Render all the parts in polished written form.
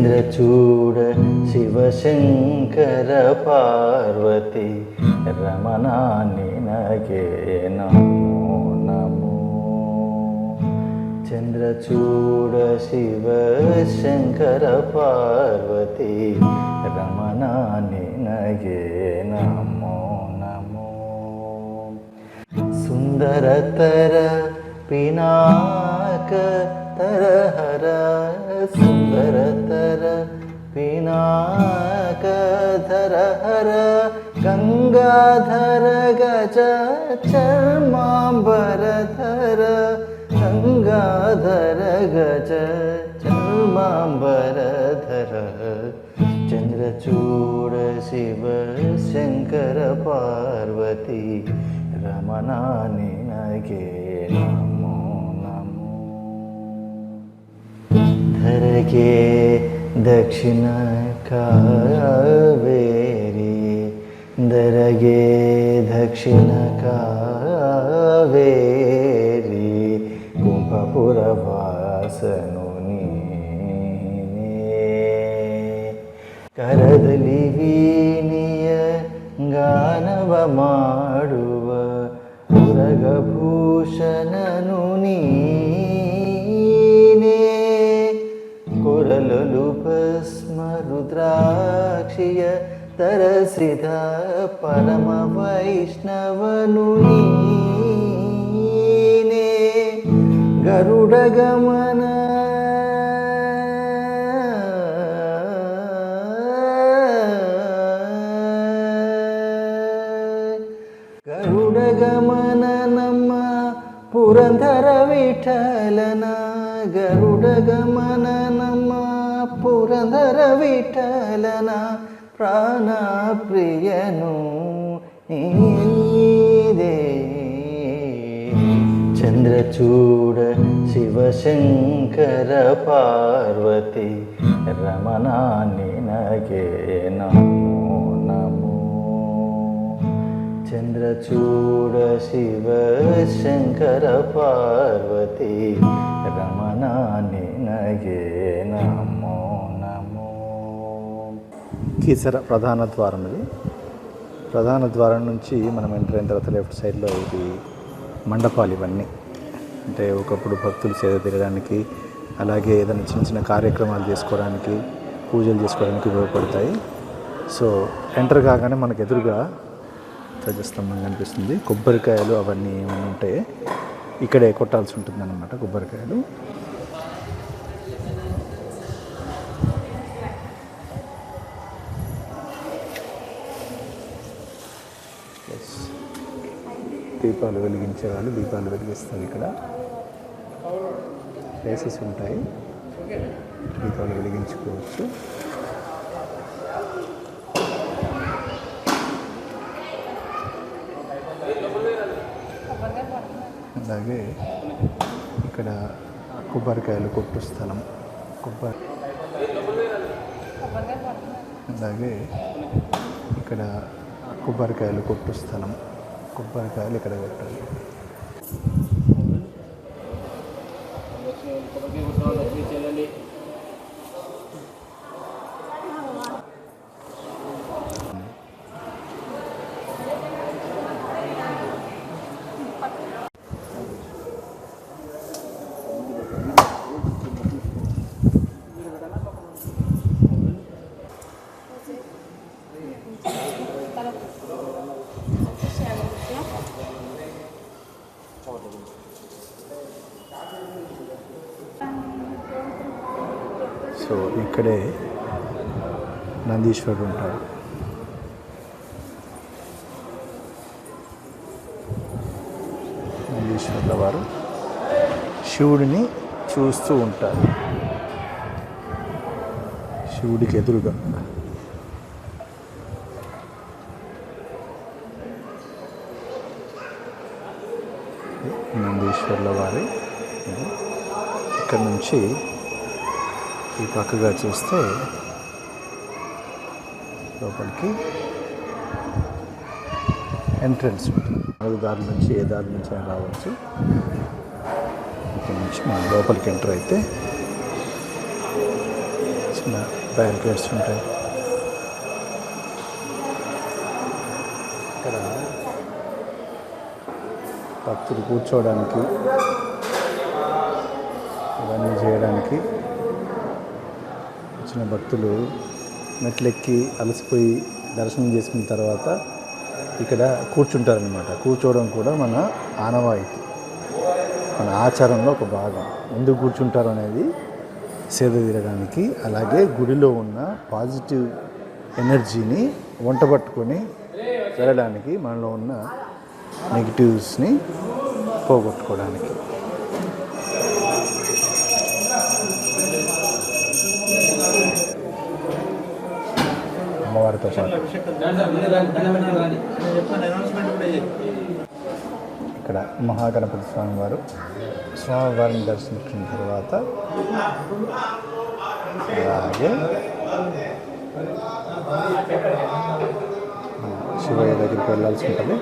చంద్రచూడ శివశంకర పార్వతి రమణ నినగే నమో నమో. చంద్రచూడ శివశంకర పార్వతి రమణ నినగే నమో నమో. సుందరతర పినాక తరహర సుందరతర పినాక ధరహర గంగాధర గజ చర్మాంబరధర గంగాధర గజ చర్మాంబరధర. చంద్రచూడ శివ శంకర పార్వతి రమణ నినగే నమో నమో. ధరగే దక్షిణ కావేరి ధరగే దక్షిణ కావేరి కుంభపుర వాసను ಕರದಲ್ಲಿ ವೀಣಿಯ ಗಾನವ ಮಾಡುವ ಉರಗಭೂಷಣನು ನೀನೇ. ಕೊರಲಲು ಭಸ್ಮ ರುದ್ರಾಕ್ಷಿಯ ತರಸಿದ ಪರಮ ವೈಷ್ಣವನು ನೀನೇ. ಗರುಡ ಗಮನ ಗಮನ ನಮ್ಮ ಪುರಂದರ ವಿಠಲನ ಗರುಡ ಗಮನ ನಮ್ಮ ಪುರಂದರ ವಿಠಲನ ಪ್ರಾಣ ಪ್ರಿಯನು ನೀದೇ. ಚಂದ್ರಚೂಡ ಶಿವಶಂಕರ ಪಾರ್ವತಿ ರಮಣ ನಿನಗೆ ನಮೋ ನಮೋ. చంద్రచూడ శివ శంకర పార్వతి రమణ నినగే నమో నమో. కీసర ప్రధాన ద్వారం. ఇది ప్రధాన ద్వారం నుంచి మనం ఎంటర్ అయిన తర్వాత లెఫ్ట్ సైడ్లో ఇది మండపాలు. ఇవన్నీ అంటే ఒకప్పుడు భక్తులు సేద తీరడానికి, అలాగే ఏదైనా చిన్న చిన్న కార్యక్రమాలు చేసుకోవడానికి, పూజలు చేసుకోవడానికి ఉపయోగపడతాయి. సో ఎంటర్ కాగానే మనకు ఎదురుగా ధ్వజస్తంభం కనిపిస్తుంది. కొబ్బరికాయలు అవన్నీ ఏమైనా ఉంటే ఇక్కడే కొట్టాల్సి ఉంటుంది అన్నమాట. కొబ్బరికాయలు దీపాలు వెలిగించే వాళ్ళు దీపాలు వెలిగిస్తారు. ఇక్కడ ప్లేసెస్ ఉంటాయి, దీపాలు వెలిగించుకోవచ్చు. అలాగే ఇక్కడ కొబ్బరికాయలు కొట్టు స్థలం. అలాగే ఇక్కడ కొబ్బరికాయలు కొట్టు స్థలం. కొబ్బరికాయలు ఇక్కడ కొట్టాలి. సో ఇక్కడే నందీశ్వరుడు ఉంటాడు. నందీశ్వరుల వారు శివుడిని చూస్తూ ఉంటారు. శివుడికి ఎదురుగా నందీశ్వరుల వారి. ఇక్కడ నుంచి ఈ పక్కగా చూస్తే లోపలికి ఎంట్రన్స్ ఉంటుంది. 4 దారుల నుంచి ఏ దారి నుంచి అయినా రావచ్చు. ఇక్కడ నుంచి మనం లోపలికి ఎంటర్ అయితే చిన్న బ్యారికేడ్స్ ఉంటాయి. ఇక్కడ భక్తులు కూర్చోవడానికి ఇవన్నీ చేయడానికి వచ్చిన భక్తులు మెట్లెక్కి అలసిపోయి దర్శనం చేసుకున్న తర్వాత ఇక్కడ కూర్చుంటారనమాట. కూర్చోవడం కూడా మన ఆనవాయితీ, మన ఆచారంలో ఒక భాగం. ఎందుకు కూర్చుంటారు అనేది సేద తీరడానికి, అలాగే గుడిలో ఉన్న పాజిటివ్ ఎనర్జీని వంటబట్టుకొని వెళ్ళడానికి, మనలో ఉన్న నెగిటివ్స్ని పోగొట్టుకోవడానికి. అమ్మవారితో పాటు ఇక్కడ మహాగణపతి స్వామివారిని దర్శించిన తర్వాత అలాగే శివయ్య దగ్గరికి వెళ్ళాల్సి ఉంటుంది.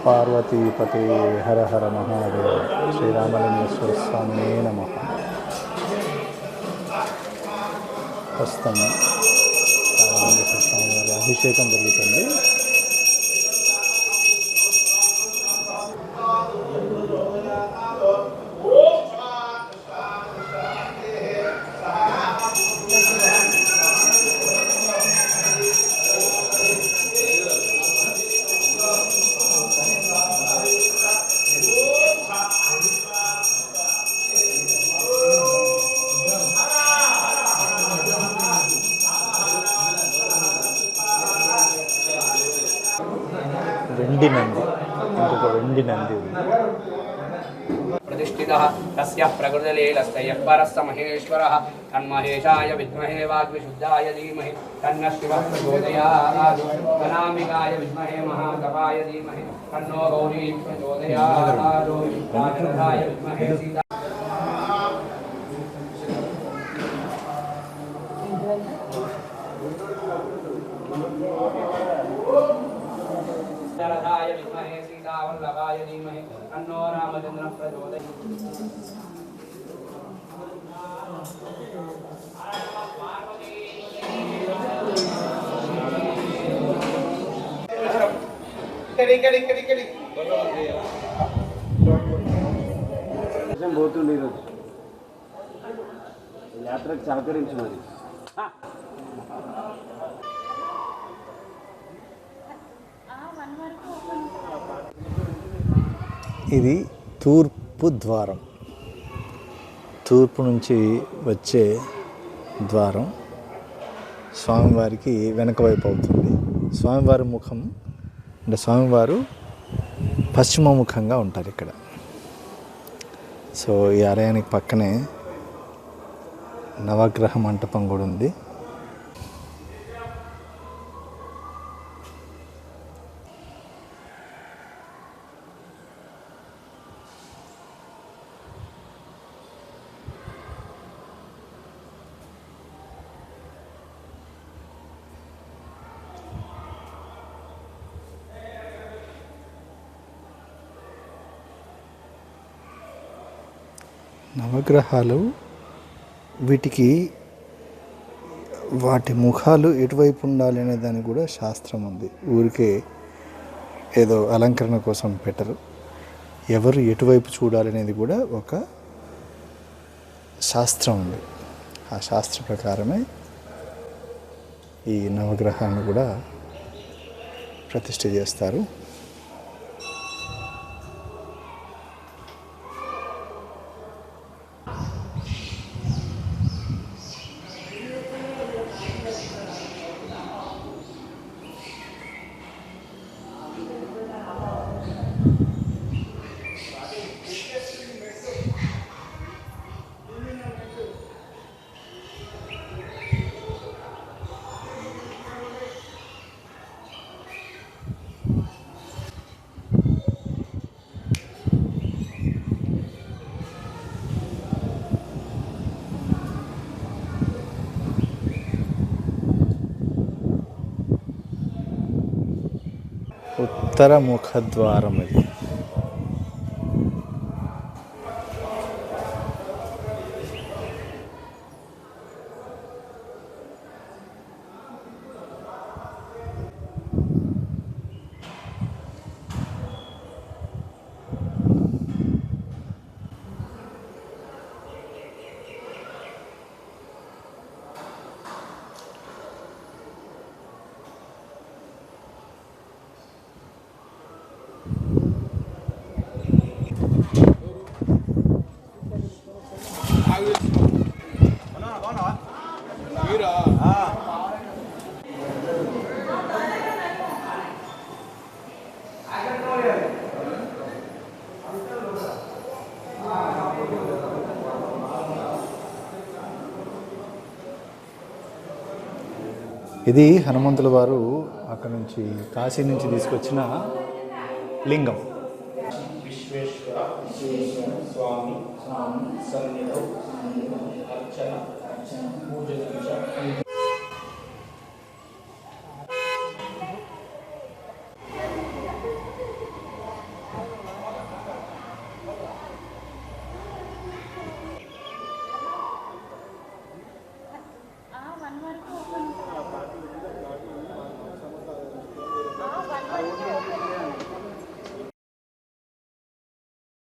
పార్వతీపతి హర హర మహాదేవ. శ్రీరామలింగేశ్వర స్వామి నమః. ప్రస్తుతం రామలింగేశ్వర స్వామి వారి అభిషేకం జరుగుతుంది. వెండి నంది, ఇంకొక వెండి నంది ఉంది. प्रतिष्ठितः तस्य प्रकृतिलीलस्य परस्य महेश्वरः तन्महेशाय विद्महे वाग्विशुद्धाय धीमहि तन्नः शिवः प्रचोदयात् अनामिकाय विद्महे महातपाय धीमहि तन्नो गौरी प्रचोदयात् वानराय विद्महे सीता रथाय विद्महे सीतावल्लभाय धीमहि तन्नो रामचन्द्रः प्रचोदयात्. పోతుండే ఈరోజు యాత్రకు సహకరించు మరి. ఇది తూర్పు ద్వారం, తూర్పు నుంచి వచ్చే ద్వారం స్వామివారికి వెనక వైపు అవుతుంది. స్వామివారి ముఖం అంటే స్వామివారు పశ్చిమ ముఖంగా ఉంటారు ఇక్కడ. సో ఈ ఆలయానికి పక్కనే నవగ్రహ మంటపం కూడా ఉంది. నవగ్రహాలు, వీటికి వాటి ముఖాలు ఎటువైపు ఉండాలి అనే దానికి కూడా శాస్త్రం ఉంది. ఊరికే ఏదో అలంకరణ కోసం పెట్టరు. ఎవరు ఎటువైపు చూడాలి అనేది కూడా ఒక శాస్త్రం ఉంది. ఆ శాస్త్ర ప్రకారమే ఈ నవగ్రహాలను కూడా ప్రతిష్ఠ చేస్తారు. ఉత్తర ముఖద్వారం ఇది. ఇది హనుమంతుల వారు అక్కడ నుంచి కాశీ నుంచి తీసుకొచ్చిన లింగం. విశ్వేశ్వర స్వామి సన్నిధౌ అర్చన పూజన